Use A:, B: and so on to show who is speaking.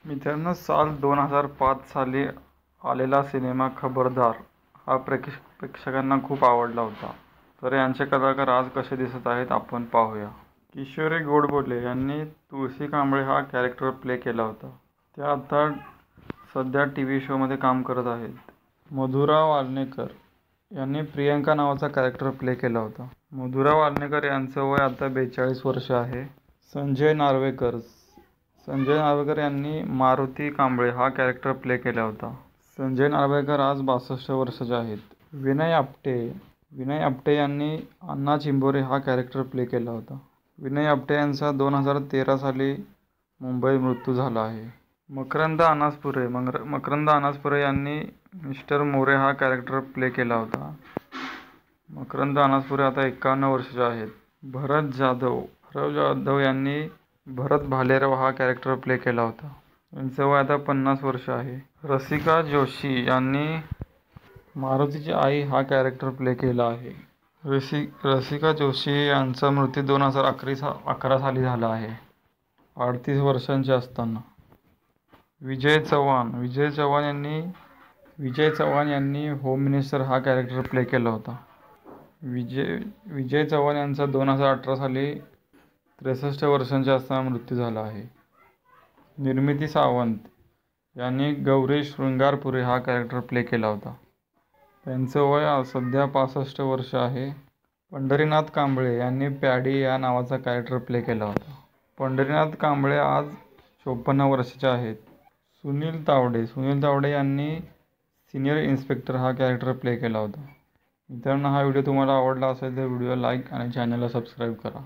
A: मित्रांनो, साल 2005 साली आलेला सिनेमा खबरदार हा प्रेक्षकांना खूप आवडला होता. तर यांचे कलाकार आज कसे दिसत आहेत आपण पाहूया. किशोरी गोडबोले यांनी तुळशी कांबळे हा कॅरेक्टर प्ले केला होता. त्या आता सध्या टीव्ही शोमध्ये काम करत आहेत. मधुरा वाल्नेकर यांनी प्रियंका नावाचा कॅरेक्टर प्ले केला होता. मधुरा वाल्नेकर यांचं वय आता 42 वर्ष आहे. संजय नार्वेकर यांनी मारुती कांबळे हा कॅरेक्टर प्ले केला होता. संजय नार्वेकर आज 62 वर्षाचे आहेत. विनय आपटे यांनी अण्णा चिंबोरे हा कॅरेक्टर प्ले केला होता. विनय आपटे यांचा 2013 साली मुंबईत मृत्यू झाला आहे. मकरंद अनासपुरे यांनी मिस्टर मोरे हा कॅरेक्टर प्ले केला होता. मकरंद अनासपुरे आता 51 वर्षाचे आहेत. भरत जाधव यांनी भरत भालेराव हा कॅरेक्टर प्ले केला होता. यांचं वय आता 50 वर्ष आहे. रसिका जोशी यांनी मारुतीची आई हा कॅरेक्टर प्ले केला आहे. रसिका जोशी यांचा मृत्यू 2011 साली झाला आहे, 38 वर्षांचे असताना. विजय चव्हाण यांनी होम मिनिस्टर हा कॅरेक्टर प्ले केला होता. विजय चव्हाण यांचा 2018 साली 63 वर्षांचे असताना मृत्यू झाला आहे. निर्मिती सावंत यांनी गौरी शृंगारपुरे हा कॅरेक्टर प्ले केला होता. त्यांचं वय सध्या 65 वर्ष आहे. पंढरीनाथ कांबळे यांनी पॅडी या नावाचा कॅरेक्टर प्ले केला होता. पंढरीनाथ कांबळे आज 54 वर्षाचे आहेत. सुनील तावडे यांनी सिनियर इन्स्पेक्टर हा कॅरेक्टर प्ले केला होता. मित्रांनो, हा व्हिडिओ तुम्हाला आवडला असेल तर व्हिडिओ लाईक आणि चॅनलला सबस्क्राईब करा.